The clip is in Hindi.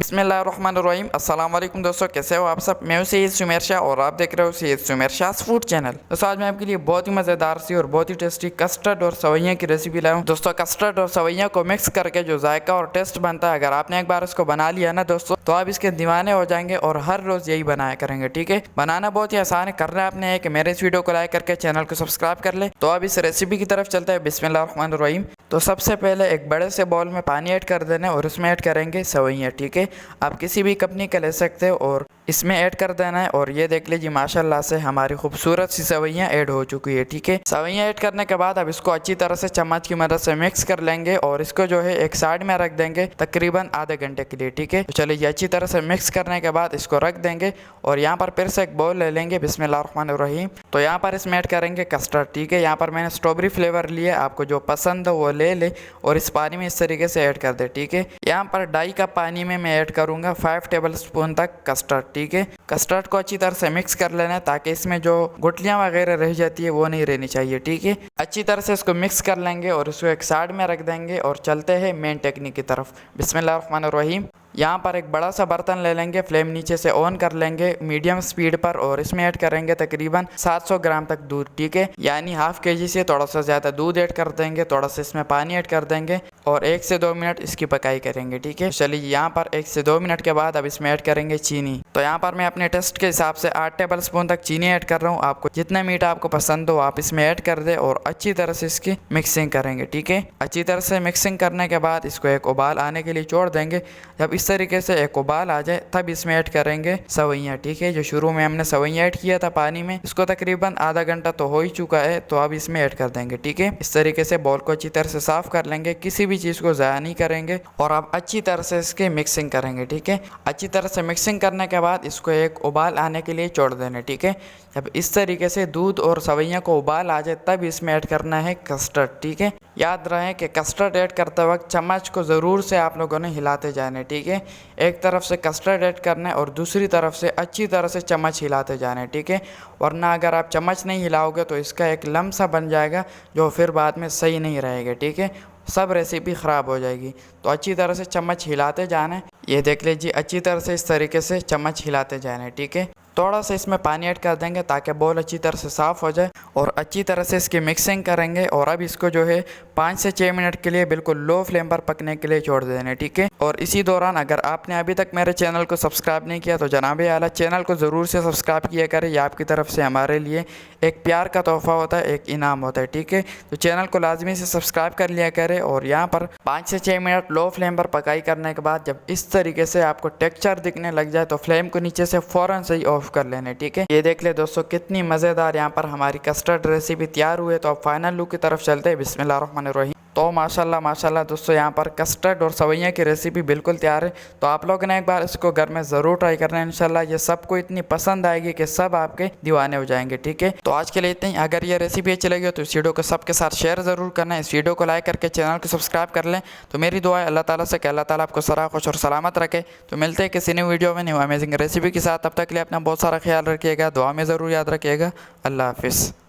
बिस्मिल्लाहिर्रहमानिर्रहीम। अस्सलाम वालेकुम दोस्तों, कैसे हो आप सब। मैं हूं सैयद सुमेर शाह और आप देख रहे हो सैयद सुमेर शाह फूड चैनल। दोस्तों आज मैं आपके लिए बहुत ही मज़ेदार सी और बहुत ही टेस्टी कस्टर्ड और सवैयाँ की रेसिपी लाया हूं। दोस्तों कस्टर्ड और सवैयाँ को मिक्स करके जो जायका और टेस्ट बनता है, अगर आपने एक बार इसको बना लिया ना दोस्तों, तो आप इसके दीवाने हो जाएंगे और हर रोज़ यही बनाया करेंगे। ठीक है, बनाना बहुत ही आसान है। करना आपने है कि मेरे इस वीडियो को लाइक करके चैनल को सब्सक्राइब कर ले। तो अब इस रेसिपी की तरफ चलते हैं। बिस्मिल्लाहिर्रहमानिर्रहीम। तो सबसे पहले एक बड़े से बाउल में पानी ऐड कर देना है और उसमें ऐड करेंगे सवैयाँ। ठीक है, आप किसी भी कंपनी का ले सकते हो और इसमें ऐड कर देना है। और ये देख लीजिए माशाल्लाह से हमारी खूबसूरत सी सवैयाँ ऐड हो चुकी है। ठीक है, सवैयाँ ऐड करने के बाद अब इसको अच्छी तरह से चम्मच की मदद से मिक्स कर लेंगे और इसको जो है एक साइड में रख देंगे तकरीबन आधे घंटे के लिए। ठीक है, तो चलिए ये अच्छी तरह से मिक्स करने के बाद इसको रख देंगे और यहाँ पर फिर से एक बाउल ले लेंगे। बिस्मिल्लाहिर्रहमानिर्रहीम। तो यहाँ पर इसमें ऐड करेंगे कस्टर्ड। ठीक है, यहाँ पर मैंने स्ट्रॉबेरी फ्लेवर लिया, आपको जो पसंद हो वो ले ले और इस पानी में इस तरीके से ऐड कर दे। ठीक है, यहाँ पर 2.5 कप पानी में मैं ऐड करूँगा 5 टेबल स्पून तक कस्टर्ड। ठीक है, कस्टर्ड को अच्छी तरह से मिक्स कर लेना है ताकि इसमें जो गुठलियाँ वगैरह रह जाती है वो नहीं रहनी चाहिए। ठीक है, अच्छी तरह से इसको मिक्स कर लेंगे और इसको एक साइड में रख देंगे और चलते हैं मेन टेक्निक की तरफ। बिस्मिल्लाहिर्रहमानिर्रहीम। यहाँ पर एक बड़ा सा बर्तन ले लेंगे, फ्लेम नीचे से ऑन कर लेंगे मीडियम स्पीड पर और इसमें ऐड करेंगे तकरीबन 700 ग्राम तक दूध। ठीक है, यानी हाफ केजी से थोड़ा सा ज़्यादा दूध ऐड कर देंगे, थोड़ा सा इसमें पानी ऐड कर देंगे और 1 से 2 मिनट इसकी पकाई करेंगे। ठीक है, चलिए यहाँ पर 1 से 2 मिनट के बाद अब इसमें ऐड करेंगे चीनी। तो यहाँ पर मैं अपने टेस्ट के हिसाब से 8 टेबल स्पून तक चीनी ऐड कर रहा हूँ। आपको जितना मीठा आपको पसंद हो आप इसमें ऐड कर दे और अच्छी तरह से इसकी मिक्सिंग करेंगे। ठीक है, अच्छी तरह से मिक्सिंग करने के बाद इसको एक उबाल आने के लिए छोड़ देंगे। जब इस तरीके से एक उबाल आ जाए तब इसमें ऐड करेंगे सवैयाँ। ठीक है, जो शुरू में हमने सवैयाँ ऐड किया था पानी में, इसको तकरीबन आधा घंटा तो हो ही चुका है, तो अब इसमें ऐड कर देंगे। ठीक है, इस तरीके से बाउल को अच्छी तरह से साफ कर लेंगे, किसी भी चीज़ को ज़ाया नहीं करेंगे और अब अच्छी तरह से इसकी मिक्सिंग करेंगे। ठीक है, अच्छी तरह से मिक्सिंग करने के बाद इसको एक उबाल आने के लिए छोड़ देना। ठीक है, जब इस तरीके से दूध और सवैयाँ को उबाल आ जाए तब इसमें ऐड करना है कस्टर्ड। ठीक है, याद रहे कि कस्टर्ड ऐड करते वक्त चम्मच को ज़रूर से आप लोगों ने हिलाते जाने। ठीक है, एक तरफ से कस्टर्ड ऐड करना है और दूसरी तरफ से अच्छी तरह से चम्मच हिलाते जाने। ठीक है, वरना अगर आप चम्मच नहीं हिलाओगे तो इसका एक लम्ब सा बन जाएगा जो फिर बाद में सही नहीं रहेगा। ठीक है, सब रेसिपी ख़राब हो जाएगी। तो अच्छी तरह से चम्मच हिलाते जाना है। ये देख लीजिए अच्छी तरह से इस तरीके से चम्मच हिलाते जाना है। ठीक है, थोड़ा सा इसमें पानी ऐड कर देंगे ताकि बाउल अच्छी तरह से साफ़ हो जाए और अच्छी तरह से इसकी मिक्सिंग करेंगे और अब इसको जो है 5 से 6 मिनट के लिए बिल्कुल लो फ्लेम पर पकने के लिए छोड़ देने। ठीक है, और इसी दौरान अगर आपने अभी तक मेरे चैनल को सब्सक्राइब नहीं किया तो जनाबे आला चैनल को ज़रूर से सब्सक्राइब किया करें। ये आपकी तरफ से हमारे लिए एक प्यार का तोहफ़ा होता है, एक इनाम होता है। ठीक है, तो चैनल को लाजमी से सब्सक्राइब कर लिया करें और यहाँ पर 5 से 6 मिनट लो फ्लेम पर पकाई करने के बाद जब इस तरीके से आपको टेक्सचर दिखने लग जाए तो फ्लेम को नीचे से फ़ौरन से ही ऑफ कर लेने। ठीक है, ये देख ले दोस्तों कितनी मज़ेदार यहाँ पर हमारी कस्टर्ड रेसिपी तैयार हुई है। तो अब फाइनल लुक की तरफ चलते हैं। बिस्मिल्लाहिर्रहमानिर्रहीम। तो माशाल्लाह माशाल्लाह दोस्तों यहाँ पर कस्टर्ड और सवैयाँ की रेसिपी बिल्कुल तैयार है। तो आप लोगों ने एक बार इसको घर में ज़रूर ट्राई करना है। इंशाल्लाह ये सबको इतनी पसंद आएगी कि सब आपके दीवाने हो जाएंगे। ठीक है, तो आज के लिए इतना ही। अगर ये रेसिपी अच्छी लगी हो तो इस वीडियो को सबके साथ शेयर ज़रूर करना है, इस वीडियो को लाइक करके चैनल को सब्सक्राइब कर लें। तो मेरी दुआ है अल्लाह ताला से कि अल्लाह ताला आपको सरा खुश और सलामत रखे। तो मिलते हैं किसी न्यू वीडियो में न्यू अमेजिंग रेसिपी के साथ। तब तक के लिए अपना बहुत सारा ख्याल रखिएगा, दुआ में ज़रूर याद रखिएगा। अल्लाह हाफिज़।